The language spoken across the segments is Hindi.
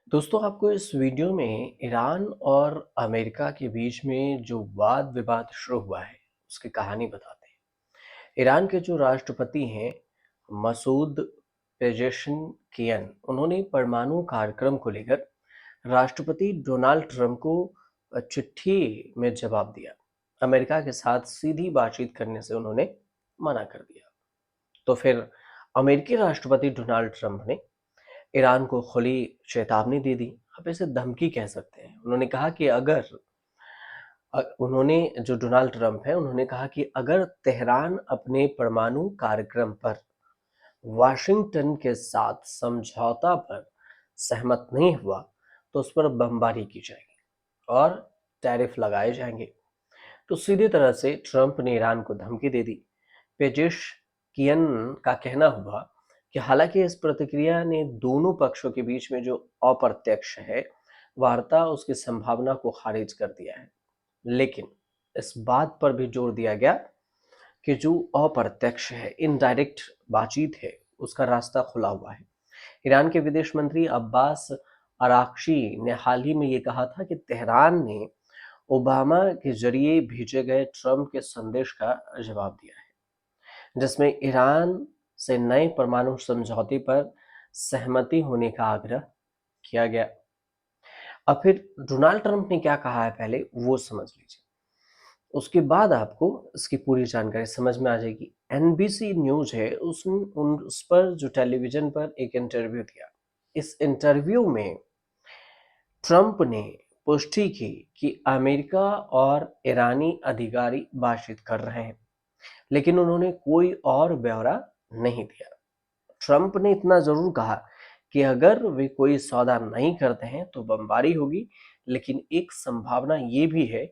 दोस्तों आपको इस वीडियो में ईरान और अमेरिका के बीच में जो वाद विवाद शुरू हुआ है उसकी कहानी बताते हैं। ईरान के जो राष्ट्रपति हैं मसूद पेजेशकियान, उन्होंने परमाणु कार्यक्रम को लेकर राष्ट्रपति डोनाल्ड ट्रंप को चिट्ठी में जवाब दिया। अमेरिका के साथ सीधी बातचीत करने से उन्होंने मना कर दिया। तो फिर अमेरिकी राष्ट्रपति डोनाल्ड ट्रंप ने ईरान को खुली चेतावनी दे दी। आप इसे धमकी कह सकते हैं। उन्होंने कहा कि अगर उन्होंने जो डोनाल्ड ट्रंप है उन्होंने कहा कि अगर तेहरान अपने परमाणु कार्यक्रम पर वाशिंगटन के साथ समझौता पर सहमत नहीं हुआ तो उस पर बमबारी की जाएगी और टैरिफ लगाए जाएंगे। तो सीधी तरह से ट्रंप ने ईरान को धमकी दे दी। पेजेशकियन का कहना हुआ कि हालांकि इस प्रतिक्रिया ने दोनों पक्षों के बीच में जो अप्रत्यक्ष है वार्ता उसकी संभावना को खारिज कर दिया है, लेकिन इस बात पर भी जोर दिया गया कि जो अप्रत्यक्ष है, इनडायरेक्ट बातचीत है, उसका रास्ता खुला हुआ है। ईरान के विदेश मंत्री अब्बास अराक्ची ने हाल ही में ये कहा था कि तेहरान ने ओबामा के जरिए भेजे गए ट्रंप के संदेश का जवाब दिया है, जिसमें ईरान से नए परमाणु समझौते पर सहमति होने का आग्रह किया गया। अब फिर डोनाल्ड ट्रंप ने क्या कहा है पहले वो समझ लीजिए, उसके बाद आपको इसकी पूरी जानकारी समझ में आ जाएगी। एनबीसी न्यूज है, उस पर जो टेलीविजन पर एक इंटरव्यू दिया। इस इंटरव्यू में ट्रंप ने पुष्टि की कि अमेरिका और ईरानी अधिकारी बातचीत कर रहे हैं, लेकिन उन्होंने कोई और ब्यौरा नहीं दिया। ट्रंप ने इतना जरूर कहा कि अगर वे कोई सौदा नहीं करते हैं तो बमबारी होगी, लेकिन एक संभावना ये भी है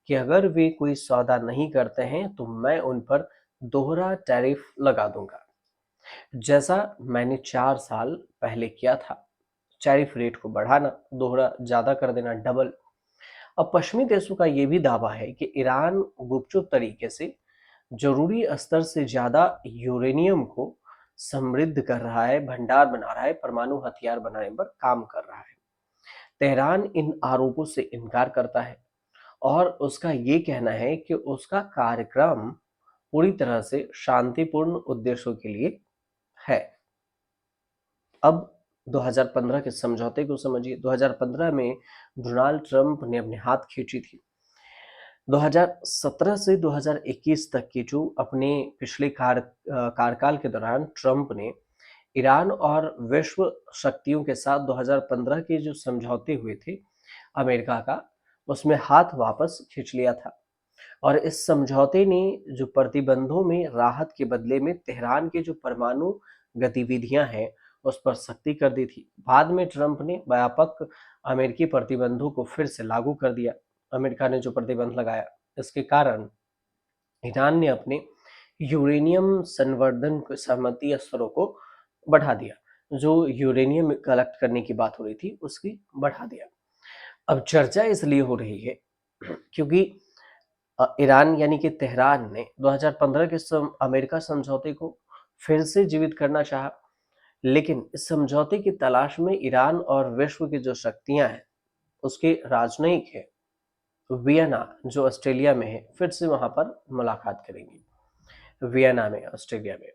कि अगर वे कोई सौदा नहीं करते हैं तो मैं उन पर दोहरा टैरिफ लगा दूंगा, जैसा मैंने 4 साल पहले किया था। टैरिफ रेट को बढ़ाना, दोहरा ज्यादा कर देना, डबल। अब पश्चिमी देशों का यह भी दावा है कि ईरान गुपचुप तरीके से जरूरी स्तर से ज्यादा यूरेनियम को समृद्ध कर रहा है, भंडार बना रहा है, परमाणु हथियार बनाने पर काम कर रहा है। तेहरान इन आरोपों से इनकार करता है और उसका ये कहना है कि उसका कार्यक्रम पूरी तरह से शांतिपूर्ण उद्देश्यों के लिए है। अब 2015 के समझौते को समझिए। 2015 में डोनाल्ड ट्रंप ने अपने हाथ खींची थी। 2017 से 2021 तक की जो अपने पिछले कार्यकाल के दौरान ट्रंप ने ईरान और विश्व शक्तियों के साथ 2015 के जो समझौते हुए थे अमेरिका का, उसमें हाथ वापस खींच लिया था। और इस समझौते ने जो प्रतिबंधों में राहत के बदले में तेहरान के जो परमाणु गतिविधियां हैं उस पर सख्ती कर दी थी। बाद में ट्रंप ने व्यापक अमेरिकी प्रतिबंधों को फिर से लागू कर दिया। अमेरिका ने जो प्रतिबंध लगाया, इसके कारण ईरान ने अपने यूरेनियम संवर्धन सहमति स्तरों को बढ़ा दिया। जो यूरेनियम कलेक्ट करने की बात हो रही थी उसकी बढ़ा दिया। अब चर्चा इसलिए हो रही है क्योंकि ईरान यानी कि तेहरान ने 2015 के अमेरिका समझौते को फिर से जीवित करना चाहा, लेकिन इस समझौते की तलाश में ईरान और विश्व की जो शक्तियां हैं उसके राजनयिक है वियना जो ऑस्ट्रेलिया में है, फिर से वहां पर मुलाकात करेंगी वियना में, ऑस्ट्रेलिया में।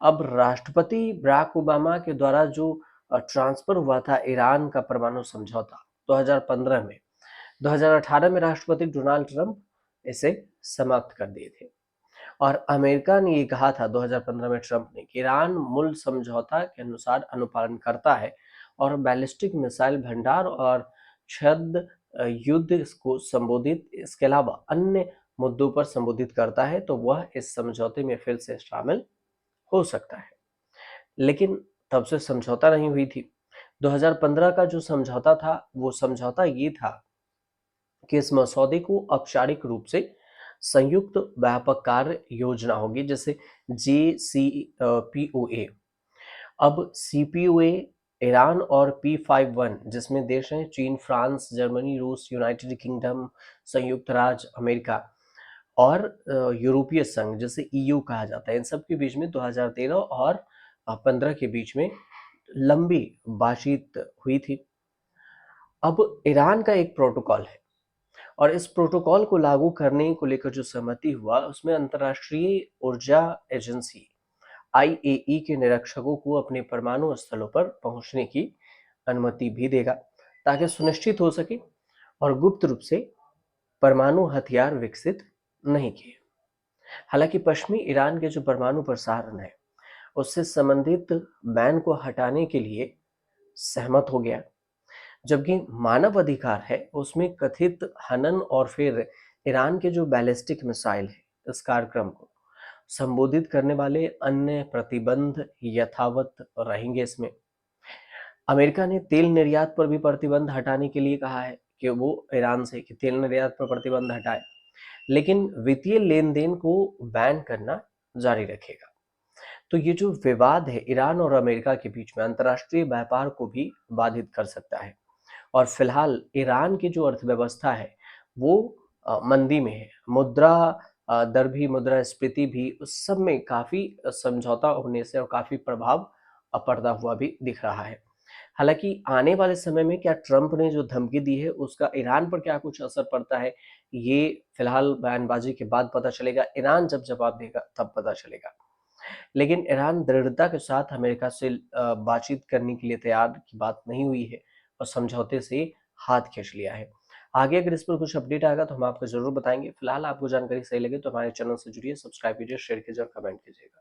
अब राष्ट्रपति बराक ओबामा के द्वारा जो ट्रांसफर हुआ था ईरान का परमाणु समझौता 2015 में, 2018 में राष्ट्रपति डोनाल्ड ट्रंप इसे समाप्त कर दिए थे। और अमेरिका ने ये कहा था 2015 में ट्रंप ने कि ईरान मूल समझौता के अनुसार अनुपालन करता है और बैलिस्टिक मिसाइल भंडार और छद्म युद्ध को संबोधित, इसके अलावा अन्य मुद्दों पर संबोधित करता है तो वह इस समझौते में फिर से शामिल हो सकता है। लेकिन तब से समझौता नहीं हुई थी। 2015 का जो समझौता था वो समझौता ये था कि इस मसौदे को औपचारिक रूप से संयुक्त व्यापक कार्य योजना होगी, जैसे JCPOA। अब CPOA ईरान और P51 जिसमें देश हैं चीन, फ्रांस, जर्मनी, रूस, यूनाइटेड किंगडम, संयुक्त राज्य अमेरिका और यूरोपीय संघ जिसे EU कहा जाता है, इन सब के बीच में 2013 और 15 के बीच में लंबी बातचीत हुई थी। अब ईरान का एक प्रोटोकॉल है और इस प्रोटोकॉल को लागू करने को लेकर जो सहमति हुआ उसमें अंतर्राष्ट्रीय ऊर्जा एजेंसी आईएई के निरीक्षकों को अपने परमाणु स्थलों पर पहुंचने की अनुमति भी देगा ताकि सुनिश्चित हो सके और गुप्त रूप से परमाणु हथियार विकसित नहीं किए। हालांकि पश्चिमी ईरान के जो परमाणु प्रसारण है उससे संबंधित बैन को हटाने के लिए सहमत हो गया, जबकि मानव अधिकार है उसमें कथित हनन और फिर ईरान के जो बैलिस्टिक मिसाइल है इस कार्यक्रम को संबोधित करने वाले अन्य प्रतिबंध यथावत रहेंगे। इसमें अमेरिका ने तेल निर्यात पर भी प्रतिबंध हटाने के लिए कहा है कि वो ईरान से कि तेल निर्यात पर प्रतिबंध हटाए, लेकिन वित्तीय लेन देन को बैन करना जारी रखेगा। तो ये जो विवाद है ईरान और अमेरिका के बीच में अंतर्राष्ट्रीय व्यापार को भी बाधित कर सकता है और फिलहाल ईरान की जो अर्थव्यवस्था है वो मंदी में है। मुद्रा दर भी, मुद्रास्फीति भी, उस सब में काफ़ी समझौता होने से और काफ़ी प्रभाव पड़ता हुआ भी दिख रहा है। हालाँकि आने वाले समय में क्या ट्रंप ने जो धमकी दी है उसका ईरान पर क्या कुछ असर पड़ता है, ये फिलहाल बयानबाजी के बाद पता चलेगा। ईरान जब जवाब देगा तब पता चलेगा। लेकिन ईरान दृढ़ता के साथ अमेरिका से बातचीत करने के लिए तैयार की बात नहीं हुई है और समझौते से हाथ खींच लिया है। आगे अगर इस पर कुछ अपडेट आएगा तो हम आपको ज़रूर बताएंगे। फिलहाल आपको जानकारी सही लगे तो हमारे चैनल से जुड़िए, सब्सक्राइब कीजिए, शेयर कीजिए और कमेंट कीजिएगा।